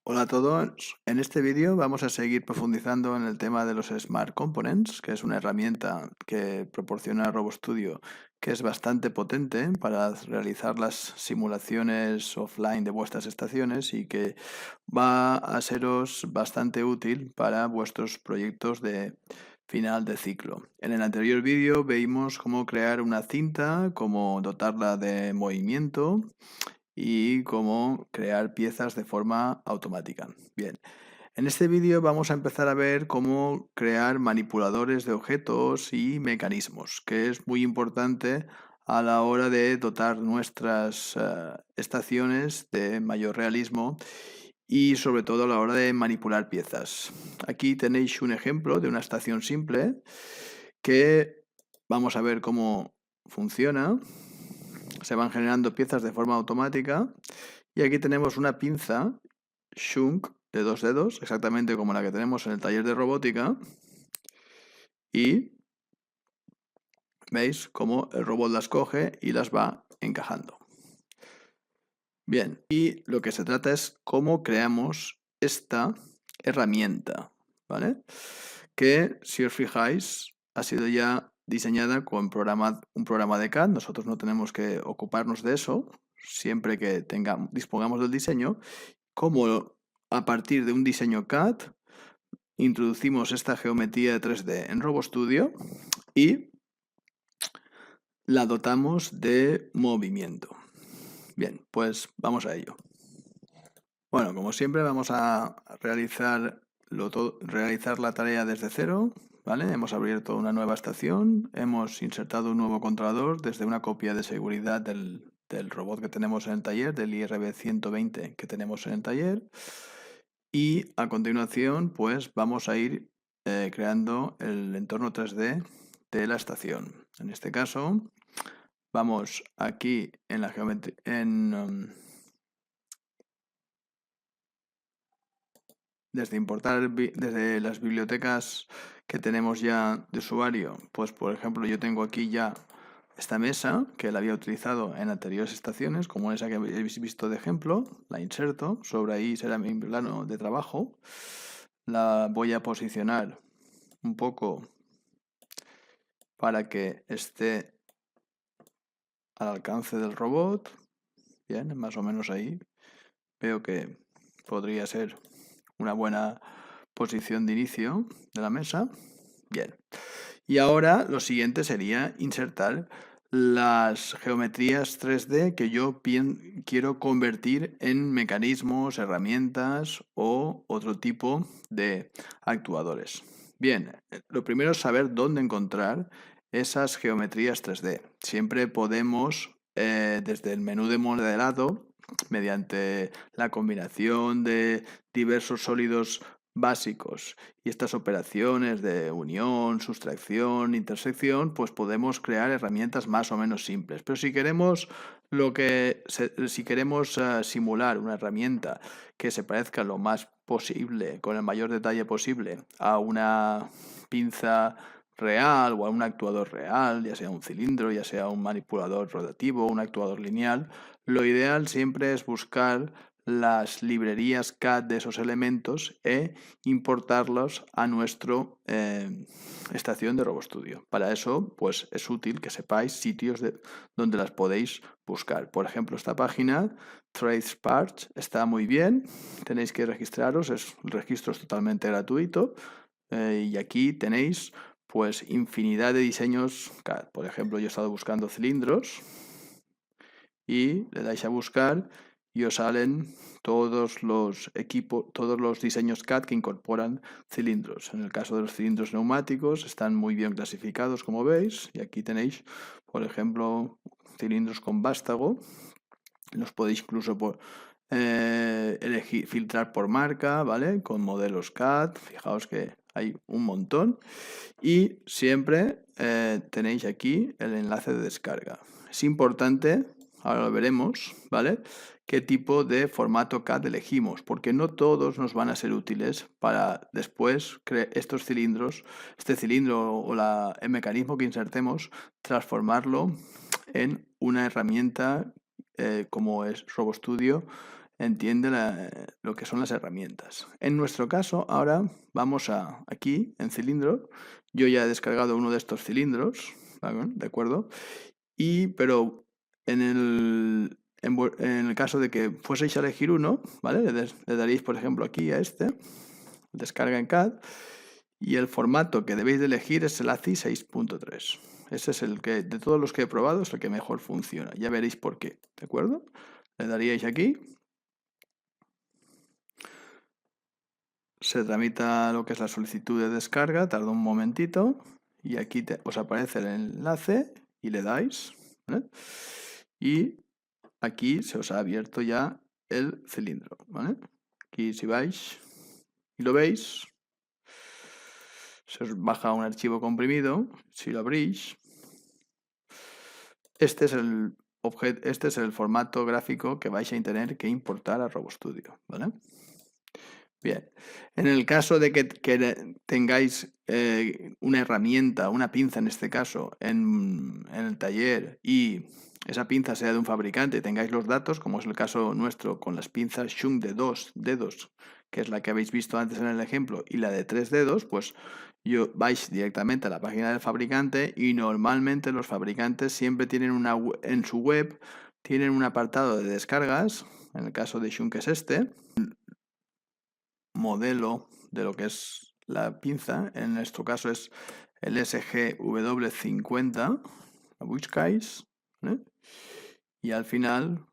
Hola a todos, en este vídeo vamos a seguir profundizando en el tema de los Smart Components, que es una herramienta que proporciona RoboStudio que es bastante potente para realizar las simulaciones offline de vuestras estaciones y que va a seros bastante útil para vuestros proyectos de final de ciclo. En el anterior vídeo vimos cómo crear una cinta, cómo dotarla de movimiento y cómo crear piezas de forma automática. Bien, en este vídeo vamos a empezar a ver cómo crear manipuladores de objetos y mecanismos, que es muy importante a la hora de dotar nuestras estaciones de mayor realismo y sobre todo a la hora de manipular piezas. Aquí tenéis un ejemplo de una estación simple que vamos a ver cómo funciona. Se van generando piezas de forma automática y aquí tenemos una pinza Shunk de 2 dedos, exactamente como la que tenemos en el taller de robótica, y veis cómo el robot las coge y las va encajando. Bien, y lo que se trata es cómo creamos esta herramienta, ¿vale? Que, si os fijáis, ha sido ya diseñada con un programa de CAD. Nosotros no tenemos que ocuparnos de eso, siempre que dispongamos del diseño. Como a partir de un diseño CAD introducimos esta geometría de 3D en RoboStudio y la dotamos de movimiento. Bien, pues vamos a ello. Bueno, como siempre vamos a realizar la tarea desde cero, ¿vale? Hemos abierto una nueva estación, hemos insertado un nuevo controlador desde una copia de seguridad del robot que tenemos en el taller, del IRB 120 que tenemos en el taller. Y a continuación, pues vamos a ir creando el entorno 3D de la estación. En este caso, vamos aquí en la geometría, desde las bibliotecas que tenemos ya de usuario, pues por ejemplo yo tengo aquí ya esta mesa que la había utilizado en anteriores estaciones, como esa que habéis visto de ejemplo, la inserto, sobre ahí será mi plano de trabajo, la voy a posicionar un poco para que esté al alcance del robot, bien, más o menos ahí, veo que podría ser una buena posición de inicio de la mesa. Bien. Y ahora lo siguiente sería insertar las geometrías 3D que yo quiero convertir en mecanismos, herramientas o otro tipo de actuadores. Bien, lo primero es saber dónde encontrar esas geometrías 3D. Siempre podemos, desde el menú de modelado, mediante la combinación de diversos sólidos básicos y estas operaciones de unión, sustracción, intersección, pues podemos crear herramientas más o menos simples. Pero si queremos simular una herramienta que se parezca lo más posible, con el mayor detalle posible, a una pinza real o a un actuador real, ya sea un cilindro, ya sea un manipulador rotativo, un actuador lineal, lo ideal siempre es buscar las librerías CAD de esos elementos e importarlos a nuestra estación de RoboStudio. Para eso, pues es útil que sepáis sitios donde las podéis buscar. Por ejemplo, esta página, Trace Parts, está muy bien. Tenéis que registraros, el registro es totalmente gratuito. Y aquí tenéis pues infinidad de diseños CAD. Por ejemplo, yo he estado buscando cilindros y le dais a buscar y os salen todos los diseños CAD que incorporan cilindros. En el caso de los cilindros neumáticos están muy bien clasificados, como veis, y aquí tenéis, por ejemplo, cilindros con vástago. Los podéis incluso filtrar por marca, ¿vale? Con modelos CAD, fijaos que hay un montón. Y siempre tenéis aquí el enlace de descarga. Es importante, ahora lo veremos, ¿vale? Qué tipo de formato CAD elegimos, porque no todos nos van a ser útiles para después estos cilindros, este cilindro o el mecanismo que insertemos, transformarlo en una herramienta como es RoboStudio entiende lo que son las herramientas. En nuestro caso, ahora vamos aquí, en cilindro. Yo ya he descargado uno de estos cilindros, ¿vale? ¿De acuerdo? Pero en el caso de que fueseis a elegir uno, ¿vale? Le daréis, por ejemplo, aquí a este, descarga en CAD, y el formato que debéis de elegir es el ACI 6.3. Ese es el que, de todos los que he probado, es el que mejor funciona. Ya veréis por qué, ¿de acuerdo? Le daríais aquí. Se tramita lo que es la solicitud de descarga, tarda un momentito, y aquí os aparece el enlace y le dais, ¿vale? Y aquí se os ha abierto ya el cilindro, ¿vale? Aquí si vais y lo veis, se os baja un archivo comprimido. Si lo abrís, este es el formato gráfico que vais a tener que importar a RoboStudio, ¿vale? Bien, en el caso de que tengáis una herramienta, una pinza en este caso, en el taller, y esa pinza sea de un fabricante, tengáis los datos, como es el caso nuestro con las pinzas Schunk de 2 dedos, que es la que habéis visto antes en el ejemplo, y la de 3 dedos, pues vais directamente a la página del fabricante, y normalmente los fabricantes siempre tienen en su web, tienen un apartado de descargas. En el caso de Schunk es este modelo de lo que es la pinza. En nuestro caso es el SGW50, la buscáis, ¿eh? Y al final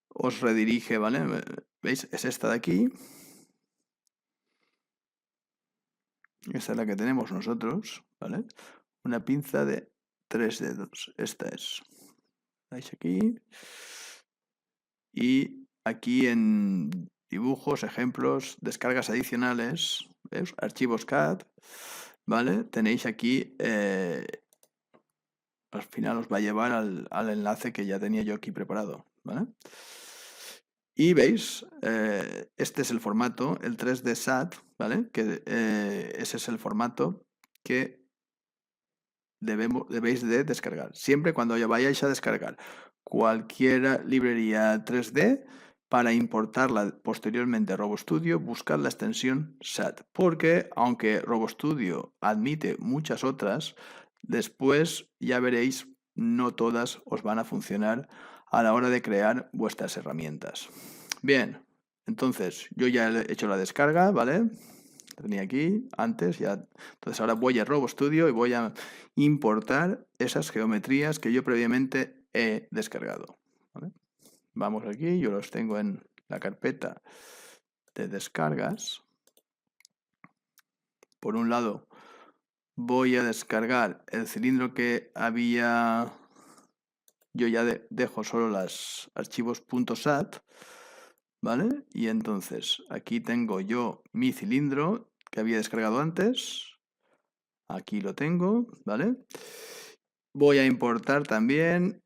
os redirige, ¿vale? ¿Veis? Es esta de aquí. Esta es la que tenemos nosotros, ¿vale? Una pinza de 3 dedos. Esta es. ¿Veis aquí? Y aquí en dibujos, ejemplos, descargas adicionales, ¿ves? Archivos CAD, ¿vale? Tenéis aquí, al final os va a llevar al enlace que ya tenía yo aquí preparado, ¿vale? Y veis, este es el formato, el 3D SAT, ¿vale? Que ese es el formato que debéis de descargar. Siempre cuando vayáis a descargar cualquier librería 3D, para importarla posteriormente a RoboStudio, buscad la extensión SAT, porque aunque RoboStudio admite muchas otras, después ya veréis, no todas os van a funcionar a la hora de crear vuestras herramientas. Bien, entonces yo ya he hecho la descarga, ¿vale? La tenía aquí antes, ya. Entonces ahora voy a RoboStudio y voy a importar esas geometrías que yo previamente he descargado, ¿vale? Vamos aquí, yo los tengo en la carpeta de descargas. Por un lado, voy a descargar el cilindro que había. Yo ya dejo solo los archivos .sat, ¿vale? Y entonces aquí tengo yo mi cilindro que había descargado antes. Aquí lo tengo, ¿vale? Voy a importar también.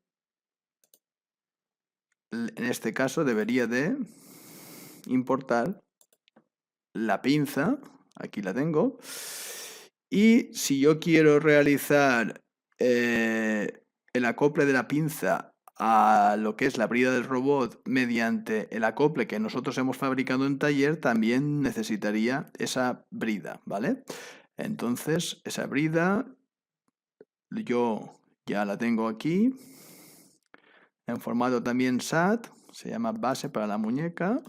En este caso debería de importar la pinza. Aquí la tengo. Y si yo quiero realizar el acople de la pinza a lo que es la brida del robot mediante el acople que nosotros hemos fabricado en taller, también necesitaría esa brida, ¿vale? Entonces, esa brida yo ya la tengo aquí en formato también SAT, se llama base para la muñeca.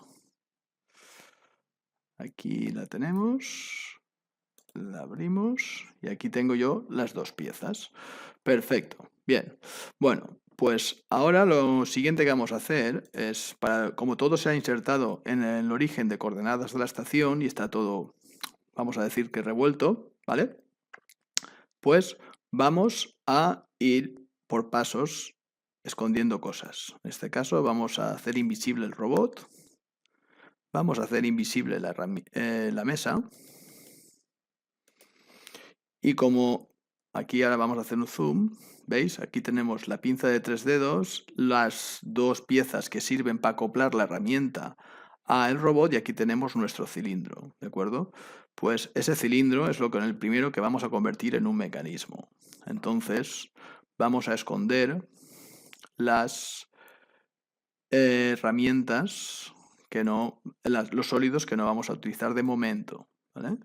Aquí la tenemos, la abrimos y aquí tengo yo las dos piezas. Perfecto, bien. Bueno, pues ahora lo siguiente que vamos a hacer es, como todo se ha insertado en el origen de coordenadas de la estación y está todo, vamos a decir que revuelto, ¿vale? Pues vamos a ir por pasos escondiendo cosas. En este caso vamos a hacer invisible el robot. Vamos a hacer invisible la mesa. Y como aquí ahora vamos a hacer un zoom, ¿veis? Aquí tenemos la pinza de 3 dedos, las dos piezas que sirven para acoplar la herramienta al robot y aquí tenemos nuestro cilindro, ¿de acuerdo? Pues ese cilindro es el primero que vamos a convertir en un mecanismo. Entonces vamos a esconder las herramientas que no, los sólidos que no vamos a utilizar de momento, ¿vale?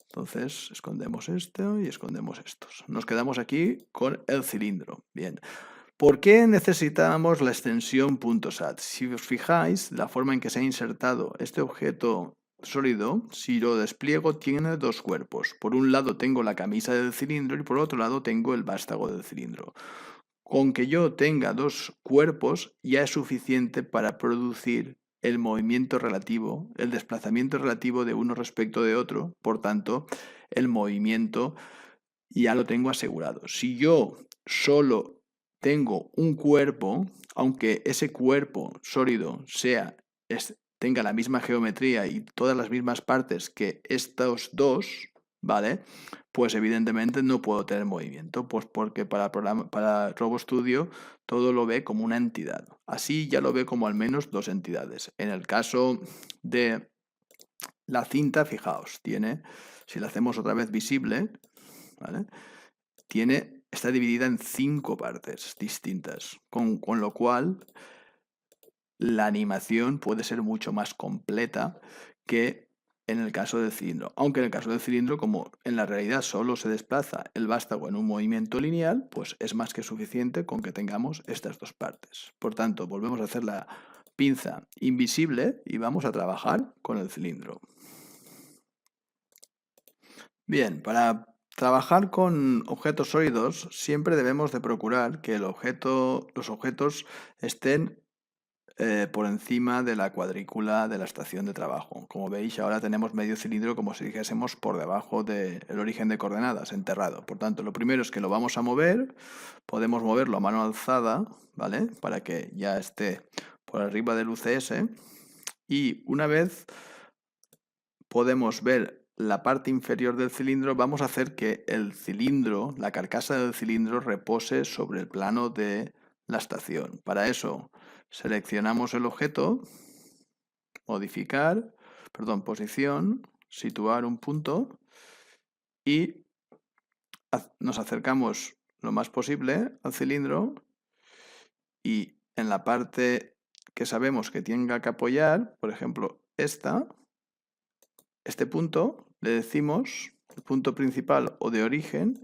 Entonces escondemos esto y escondemos estos. Nos quedamos aquí con el cilindro. Bien. ¿Por qué necesitamos la extensión .sat? Si os fijáis, la forma en que se ha insertado este objeto sólido, si lo despliego, tiene dos cuerpos. Por un lado tengo la camisa del cilindro y por otro lado tengo el vástago del cilindro. Con que yo tenga dos cuerpos ya es suficiente para producir el movimiento relativo, el desplazamiento relativo de uno respecto de otro. Por tanto, el movimiento ya lo tengo asegurado. Si yo solo tengo un cuerpo, aunque ese cuerpo sólido tenga la misma geometría y todas las mismas partes que estos dos, ¿vale? Pues evidentemente no puedo tener movimiento, pues porque para RoboStudio todo lo ve como una entidad. Así ya lo ve como al menos dos entidades. En el caso de la cinta, fijaos, si la hacemos otra vez visible, ¿vale? Está dividida en 5 partes distintas, con lo cual la animación puede ser mucho más completa que en el caso del cilindro. Aunque en el caso del cilindro, como en la realidad solo se desplaza el vástago en un movimiento lineal, pues es más que suficiente con que tengamos estas dos partes. Por tanto, volvemos a hacer la pinza invisible y vamos a trabajar con el cilindro. Bien, para trabajar con objetos sólidos siempre debemos de procurar que los objetos estén por encima de la cuadrícula de la estación de trabajo. Como veis, ahora tenemos medio cilindro como si dijésemos por debajo del origen de coordenadas, enterrado. Por tanto, lo primero es que lo vamos a mover. Podemos moverlo a mano alzada, ¿vale? Para que ya esté por arriba del UCS. Y una vez podemos ver la parte inferior del cilindro, vamos a hacer que el cilindro, la carcasa del cilindro, repose sobre el plano de la estación. Para eso seleccionamos el objeto, posición, situar un punto y nos acercamos lo más posible al cilindro y en la parte que sabemos que tenga que apoyar, por ejemplo este punto, le decimos el punto principal o de origen,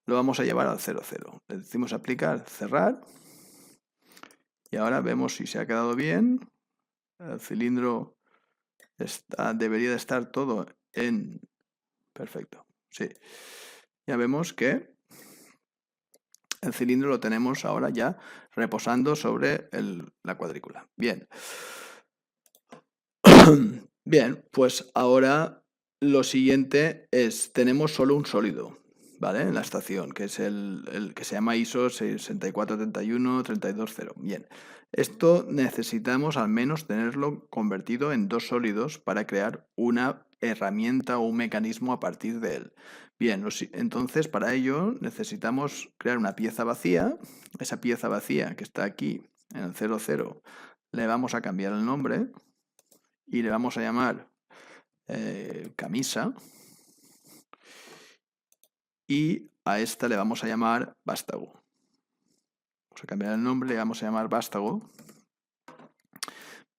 lo vamos a llevar al 0, 0. Le decimos aplicar, cerrar. Y ahora vemos si se ha quedado bien. El cilindro debería de estar todo en... Perfecto, sí. Ya vemos que el cilindro lo tenemos ahora ya reposando sobre la cuadrícula. Bien. Bien, pues ahora lo siguiente es, tenemos solo un sólido, ¿vale? En la estación, que es el que se llama ISO 6431320. Bien, esto necesitamos al menos tenerlo convertido en dos sólidos para crear una herramienta o un mecanismo a partir de él. Bien, entonces para ello necesitamos crear una pieza vacía. Esa pieza vacía que está aquí en el 00 le vamos a cambiar el nombre y le vamos a llamar camisa y a esta le vamos a llamar vástago. Vamos a cambiar el nombre, le vamos a llamar vástago.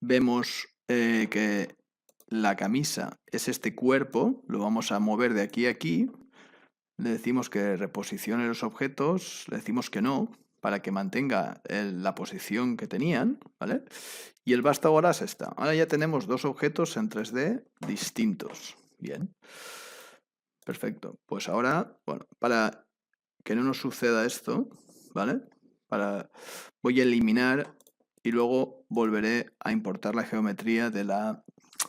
Vemos que la camisa es este cuerpo, lo vamos a mover de aquí a aquí. Le decimos que reposicione los objetos, le decimos que no, para que mantenga la posición que tenían, ¿vale? Y el vástago ahora es esta. Ahora ya tenemos dos objetos en 3D distintos. Bien. Perfecto. Pues ahora, bueno, para que no nos suceda esto, ¿vale? Voy a eliminar y luego volveré a importar la geometría de la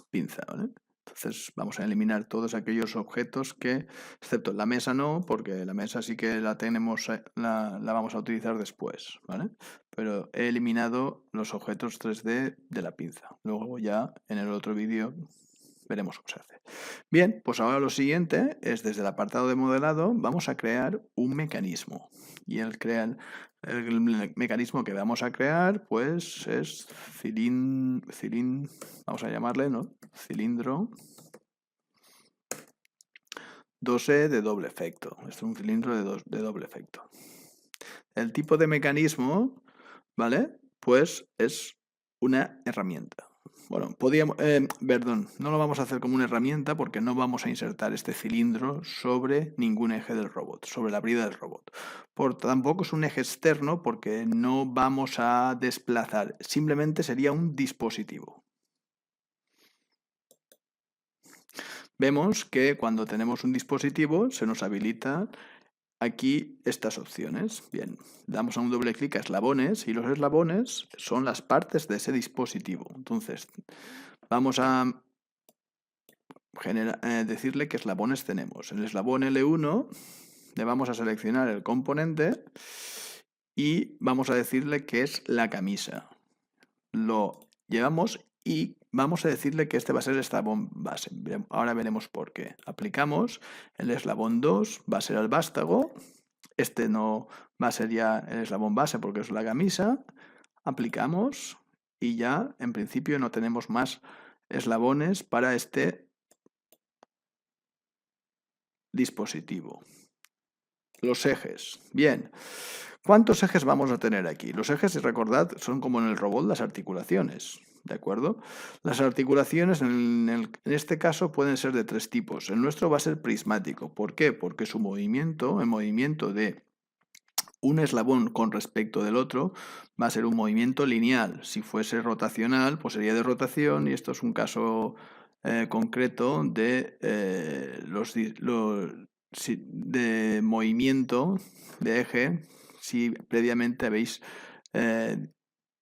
pinza, ¿vale? Entonces vamos a eliminar todos aquellos objetos excepto la mesa no, porque la mesa sí que la tenemos, la vamos a utilizar después, ¿vale? Pero he eliminado los objetos 3D de la pinza. Luego ya en el otro vídeo veremos cómo se hace. Bien, pues ahora lo siguiente es desde el apartado de modelado vamos a crear un mecanismo. Y el mecanismo que vamos a crear pues es vamos a llamarle, ¿no? Cilindro 2E de doble efecto. Es un cilindro de doble efecto. El tipo de mecanismo, ¿vale? Pues es una herramienta. Bueno, perdón, no lo vamos a hacer como una herramienta porque no vamos a insertar este cilindro sobre ningún eje del robot, sobre la brida del robot. Tampoco es un eje externo porque no vamos a desplazar, simplemente sería un dispositivo. Vemos que cuando tenemos un dispositivo se nos habilita aquí estas opciones. Bien, damos a un doble clic a eslabones y los eslabones son las partes de ese dispositivo. Entonces, vamos a decirle qué eslabones tenemos. En el eslabón L1 le vamos a seleccionar el componente y vamos a decirle que es la camisa. Lo llevamos y vamos a decirle que este va a ser el eslabón base. Ahora veremos por qué. Aplicamos, el eslabón 2 va a ser el vástago, este no va a ser ya el eslabón base porque es la camisa. Aplicamos y ya en principio no tenemos más eslabones para este dispositivo. Los ejes. Bien. ¿Cuántos ejes vamos a tener aquí? Los ejes, recordad, son como en el robot las articulaciones, ¿de acuerdo? Las articulaciones en este caso pueden ser de 3 tipos. El nuestro va a ser prismático. ¿Por qué? Porque su movimiento, el movimiento de un eslabón con respecto del otro, va a ser un movimiento lineal. Si fuese rotacional, pues sería de rotación y esto es un caso concreto de de movimiento de eje si previamente habéis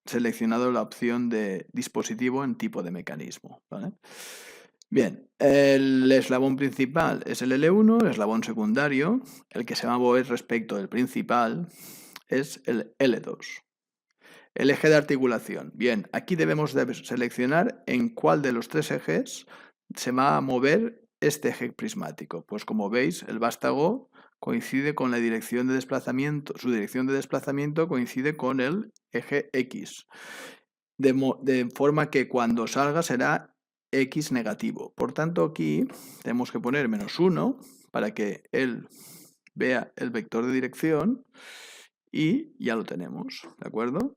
seleccionado la opción de dispositivo en tipo de mecanismo, ¿vale? Bien, el eslabón principal es el L1, el eslabón secundario, el que se va a mover respecto del principal es el L2. El eje de articulación. Bien, aquí debemos seleccionar en cuál de los 3 ejes se va a mover este eje prismático. Pues como veis, el vástago coincide con la dirección de desplazamiento, su dirección de desplazamiento coincide con el eje X. De forma que cuando salga será X negativo. Por tanto, aquí tenemos que poner -1 para que él vea el vector de dirección y ya lo tenemos, ¿de acuerdo?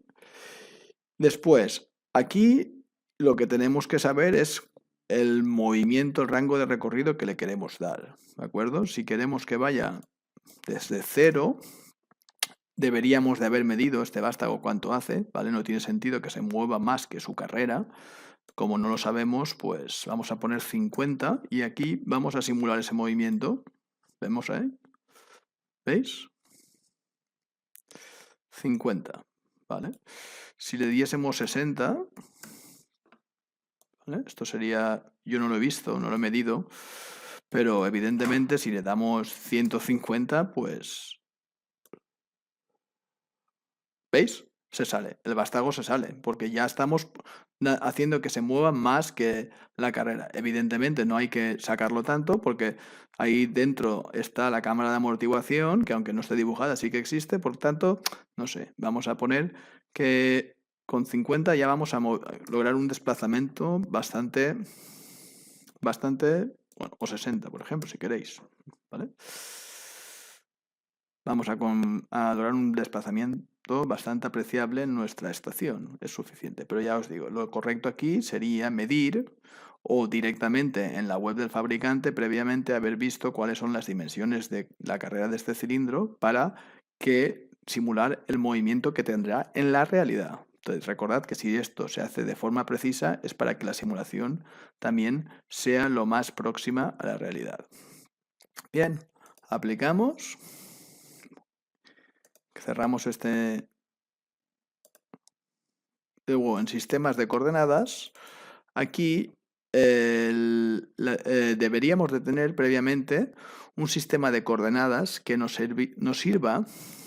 Después, aquí lo que tenemos que saber es el movimiento, el rango de recorrido que le queremos dar, ¿de acuerdo? Si queremos que vaya desde 0, deberíamos de haber medido este vástago cuánto hace, ¿vale? No tiene sentido que se mueva más que su carrera. Como no lo sabemos, pues vamos a poner 50 y aquí vamos a simular ese movimiento. ¿Vemos ahí? ¿Veis? 50, ¿vale? Si le diésemos 60, ¿vale? Esto sería, yo no lo he visto, no lo he medido, pero evidentemente si le damos 150, pues, ¿veis? Se sale, el vástago se sale, porque ya estamos haciendo que se mueva más que la carrera. Evidentemente no hay que sacarlo tanto porque ahí dentro está la cámara de amortiguación, que aunque no esté dibujada sí que existe, por tanto, no sé, vamos a poner que con 50 ya vamos a lograr un desplazamiento bastante, bueno, o 60, por ejemplo, si queréis, ¿vale? Vamos a lograr un desplazamiento bastante apreciable en nuestra estación, es suficiente. Pero ya os digo, lo correcto aquí sería medir o directamente en la web del fabricante previamente haber visto cuáles son las dimensiones de la carrera de este cilindro para que simular el movimiento que tendrá en la realidad. Entonces recordad que si esto se hace de forma precisa es para que la simulación también sea lo más próxima a la realidad. Bien, aplicamos. Cerramos este. Luego en sistemas de coordenadas, aquí deberíamos de tener previamente un sistema de coordenadas que nos sirva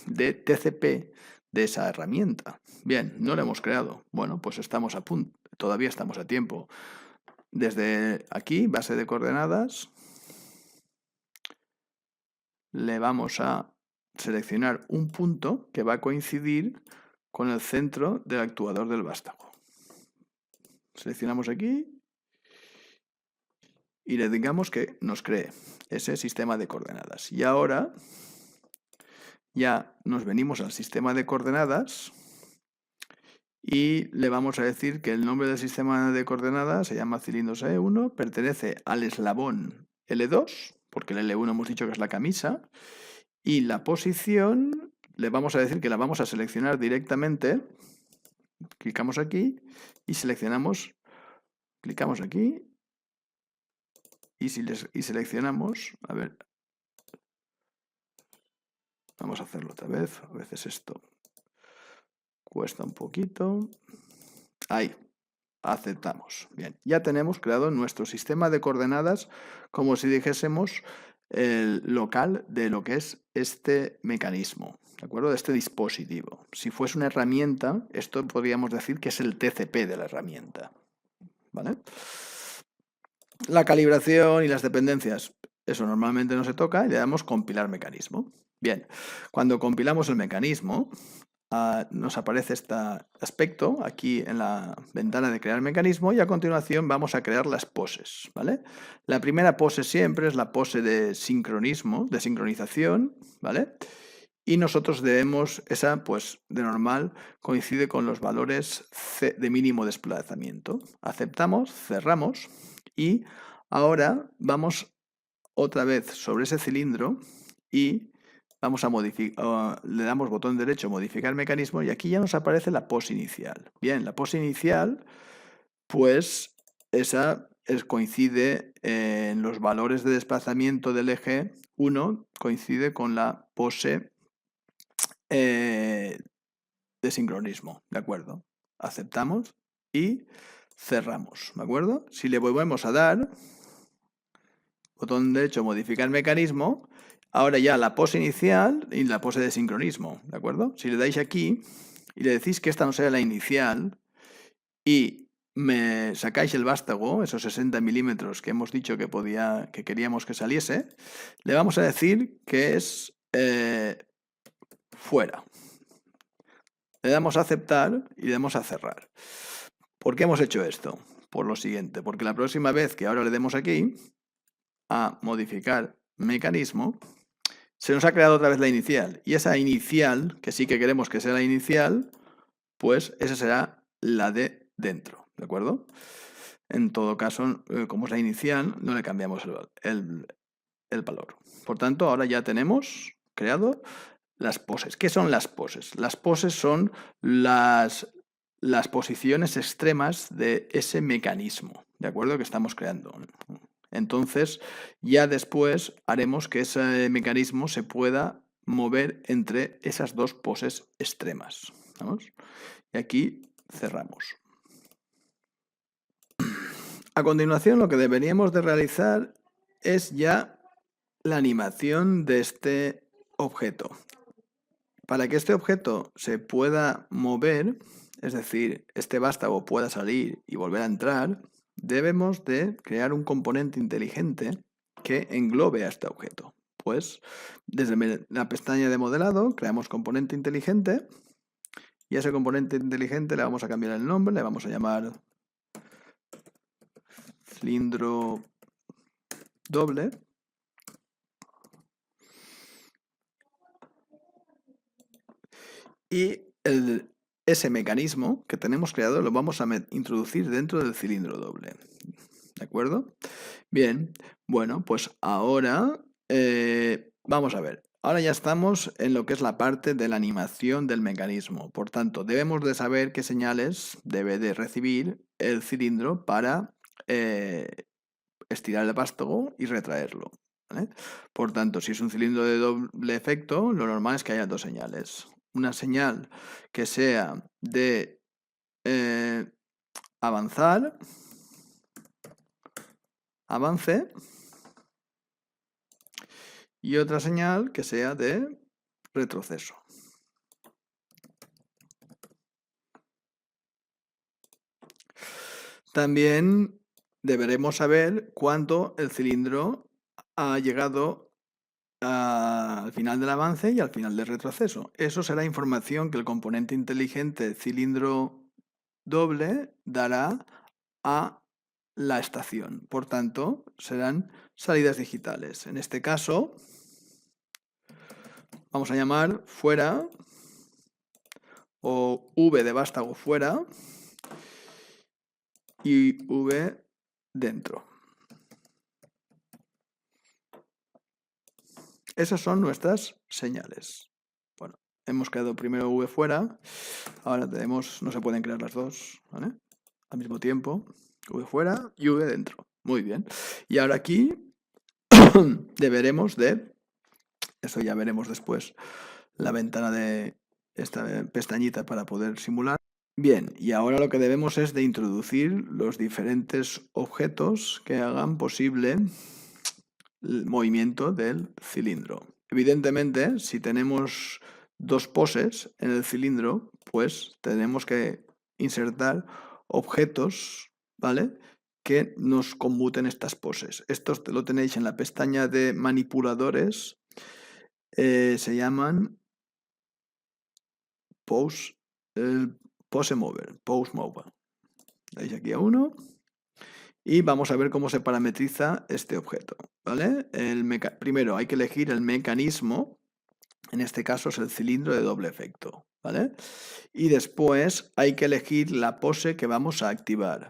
de TCP de esa herramienta. Bien, no lo hemos creado. Bueno, pues estamos a punto, todavía estamos a tiempo. Desde aquí, base de coordenadas, le vamos a seleccionar un punto que va a coincidir con el centro del actuador del vástago. Seleccionamos aquí y le digamos que nos cree ese sistema de coordenadas. Y ahora ya nos venimos al sistema de coordenadas y le vamos a decir que el nombre del sistema de coordenadas se llama cilindros E1, pertenece al eslabón L2, porque el L1 hemos dicho que es la camisa, y la posición le vamos a decir que la vamos a seleccionar directamente. Clicamos aquí y clicamos aquí y seleccionamos, a ver, vamos a hacerlo otra vez, a veces esto cuesta un poquito. Ahí, aceptamos. Bien, ya tenemos creado nuestro sistema de coordenadas como si dijésemos el local de lo que es este mecanismo, ¿de acuerdo? De este dispositivo. Si fuese una herramienta, esto podríamos decir que es el TCP de la herramienta, ¿vale? La calibración y las dependencias, eso normalmente no se toca y le damos compilar mecanismo. Bien, cuando compilamos el mecanismo, nos aparece este aspecto aquí en la ventana de crear mecanismo y a continuación vamos a crear las poses, ¿vale? La primera pose siempre es la pose de sincronismo, de sincronización, ¿vale? Y nosotros debemos, esa pues de normal coincide con los valores de mínimo desplazamiento. Aceptamos, cerramos y ahora vamos otra vez sobre ese cilindro y vamos a modificar, le damos botón derecho, modificar mecanismo y aquí ya nos aparece la pose inicial. Bien, la pose inicial, pues esa coincide en los valores de desplazamiento del eje 1, coincide con la pose de sincronismo, ¿de acuerdo? Aceptamos y cerramos, ¿de acuerdo? Si le volvemos a dar, botón derecho, modificar mecanismo, ahora ya la pose inicial y la pose de sincronismo, ¿de acuerdo? Si le dais aquí y le decís que esta no sea la inicial y me sacáis el vástago, esos 60 milímetros que hemos dicho que queríamos que saliese, le vamos a decir que es fuera. Le damos a aceptar y le damos a cerrar. ¿Por qué hemos hecho esto? Por lo siguiente, porque la próxima vez que ahora le demos aquí a modificar mecanismo, se nos ha creado otra vez la inicial. Y esa inicial, que sí que queremos que sea la inicial, pues esa será la de dentro, ¿de acuerdo? En todo caso, como es la inicial, no le cambiamos el valor. Por tanto, ahora ya tenemos creado las poses. ¿Qué son las poses? Las poses son las posiciones extremas de ese mecanismo, ¿de acuerdo? Que estamos creando. Entonces, ya después haremos que ese mecanismo se pueda mover entre esas dos poses extremas. ¿Vamos? Y aquí cerramos. A continuación, lo que deberíamos de realizar es ya la animación de este objeto. Para que este objeto se pueda mover, es decir, este vástago pueda salir y volver a entrar, debemos de crear un componente inteligente que englobe a este objeto. Pues desde la pestaña de modelado creamos componente inteligente y a ese componente inteligente le vamos a cambiar el nombre, le vamos a llamar cilindro doble. Y ese mecanismo que tenemos creado lo vamos a introducir dentro del cilindro doble. ¿De acuerdo? Bien, bueno, pues ahora vamos a ver. Ahora ya estamos en lo que es la parte de la animación del mecanismo. Por tanto, debemos de saber qué señales debe de recibir el cilindro para estirar el vástago y retraerlo, ¿vale? Por tanto, si es un cilindro de doble efecto, lo normal es que haya dos señales. Una señal que sea de avanzar, avance, y otra señal que sea de retroceso. También deberemos saber cuándo el cilindro ha llegado al final del avance y al final del retroceso. Eso será información que el componente inteligente cilindro doble dará a la estación. Por tanto, serán salidas digitales. En este caso, vamos a llamar fuera o V de vástago fuera y V dentro. Esas son nuestras señales. Bueno, hemos creado primero V fuera, ahora tenemos, no se pueden crear las dos, ¿vale? Al mismo tiempo, V fuera y V dentro. Muy bien. Y ahora aquí deberemos de, eso ya veremos después, la ventana de esta pestañita para poder simular. Bien, y ahora lo que debemos es de introducir los diferentes objetos que hagan posible el movimiento del cilindro. Evidentemente, si tenemos dos poses en el cilindro, pues tenemos que insertar objetos, ¿vale?, que nos conmuten estas poses. Esto lo tenéis en la pestaña de manipuladores, se llaman pose mover. Dais aquí a uno y vamos a ver cómo se parametriza este objeto, ¿vale? Primero hay que elegir el mecanismo, en este caso es el cilindro de doble efecto, ¿vale? Y después hay que elegir la pose que vamos a activar.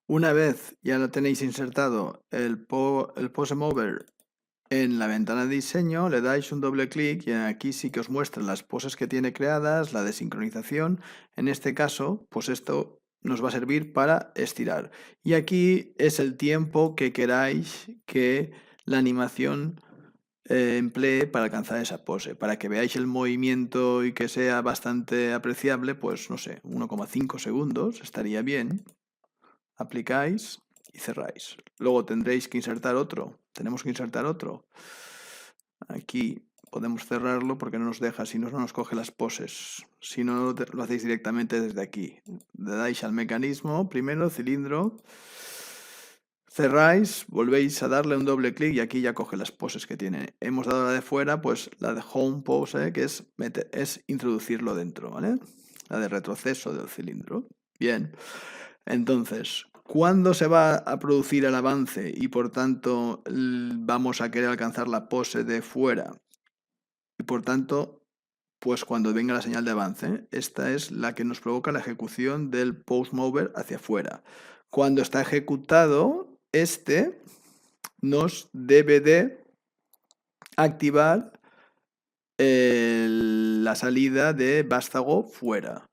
Una vez ya lo tenéis insertado el pose mover en la ventana de diseño, le dais un doble clic y aquí sí que os muestra las poses que tiene creadas, la de sincronización. En este caso, pues esto nos va a servir para estirar. Y aquí es el tiempo que queráis que la animación emplee para alcanzar esa pose. Para que veáis el movimiento y que sea bastante apreciable, pues no sé, 1,5 segundos estaría bien. Aplicáis y cerráis. Luego tendréis que insertar otro. Tenemos que insertar otro. Aquí podemos cerrarlo porque no nos deja, si no, no nos coge las poses. Si no, lo hacéis directamente desde aquí. Le dais al mecanismo, primero cilindro, cerráis, volvéis a darle un doble clic y aquí ya coge las poses que tiene. Hemos dado la de fuera, pues la de home pose, que es introducirlo dentro, ¿vale? La de retroceso del cilindro. Bien. Entonces, ¿cuándo se va a producir el avance y por tanto vamos a querer alcanzar la pose de fuera? Y por tanto, pues cuando venga la señal de avance. Esta es la que nos provoca la ejecución del pose mover hacia afuera. Cuando está ejecutado, este nos debe de activar la salida de vástago fuera.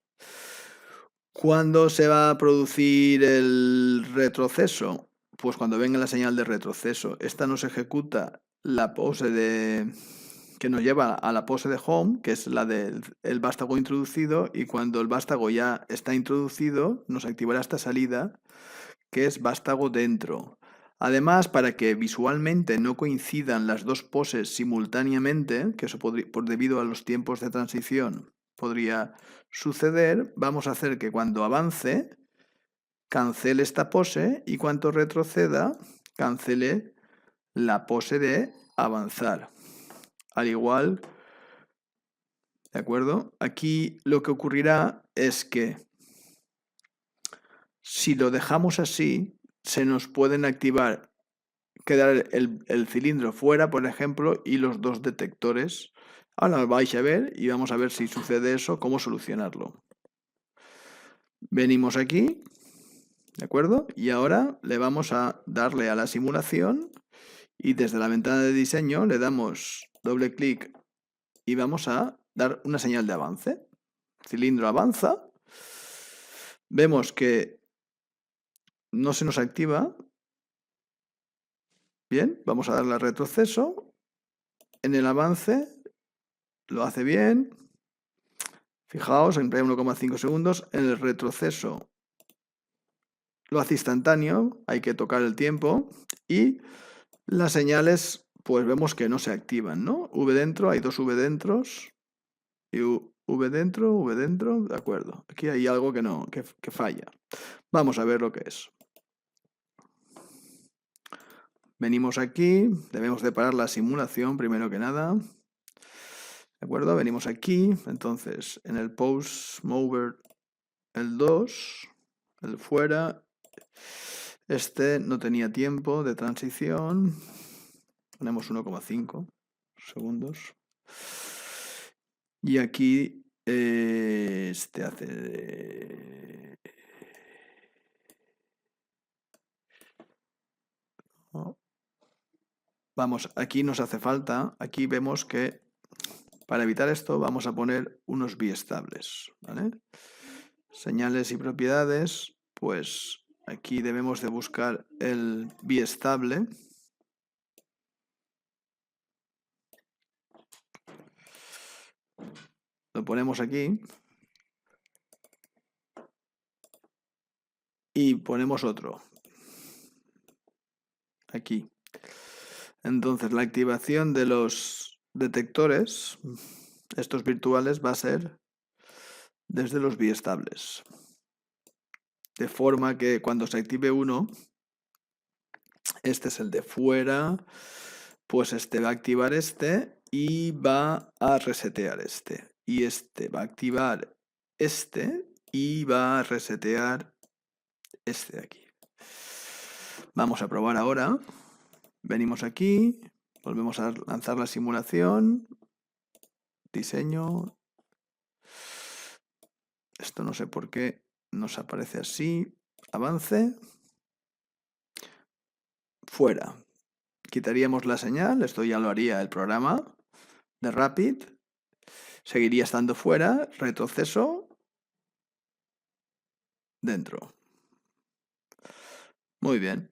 ¿Cuándo se va a producir el retroceso? Pues cuando venga la señal de retroceso. Esta nos ejecuta la pose que nos lleva a la pose de home, que es la del vástago introducido, y cuando el vástago ya está introducido, nos activará esta salida, que es vástago dentro. Además, para que visualmente no coincidan las dos poses simultáneamente, que eso debido a los tiempos de transición podría suceder, vamos a hacer que cuando avance cancele esta pose y cuando retroceda cancele la pose de avanzar. Al igual, ¿de acuerdo? Aquí lo que ocurrirá es que si lo dejamos así, se nos pueden activar, quedar el cilindro fuera, por ejemplo, y los dos detectores. Ahora lo vais a ver y vamos a ver si sucede eso, cómo solucionarlo. Venimos aquí, ¿de acuerdo? Y ahora le vamos a darle a la simulación y desde la ventana de diseño le damos doble clic y vamos a dar una señal de avance. El cilindro avanza. Vemos que no se nos activa. Bien, vamos a darle a retroceso. En el avance lo hace bien. Fijaos, en 1,5 segundos. En el retroceso lo hace instantáneo, hay que tocar el tiempo. Y las señales, pues vemos que no se activan, ¿no? V dentro, hay dos V dentros. Y V dentro, de acuerdo. Aquí hay algo que falla. Vamos a ver lo que es. Venimos aquí, debemos de parar la simulación primero que nada. ¿De acuerdo? Venimos aquí, entonces en el pose mover el 2, el fuera, este no tenía tiempo de transición, ponemos 1,5 segundos. Y aquí Este hace... Oh. Vamos, aquí nos hace falta, aquí vemos que para evitar esto vamos a poner unos biestables, ¿vale? Señales y propiedades, pues aquí debemos de buscar el biestable. Lo ponemos aquí. Y ponemos otro. Aquí. Entonces la activación de los detectores, estos virtuales, va a ser desde los biestables. De forma que cuando se active uno, este es el de fuera, pues este va a activar este y va a resetear este. Y este va a activar este y va a resetear este de aquí. Vamos a probar ahora. Venimos aquí, volvemos a lanzar la simulación. Diseño. Esto no sé por qué nos aparece así. Avance. Fuera. Quitaríamos la señal, esto ya lo haría el programa de Rapid. Seguiría estando fuera, retroceso, dentro. Muy bien.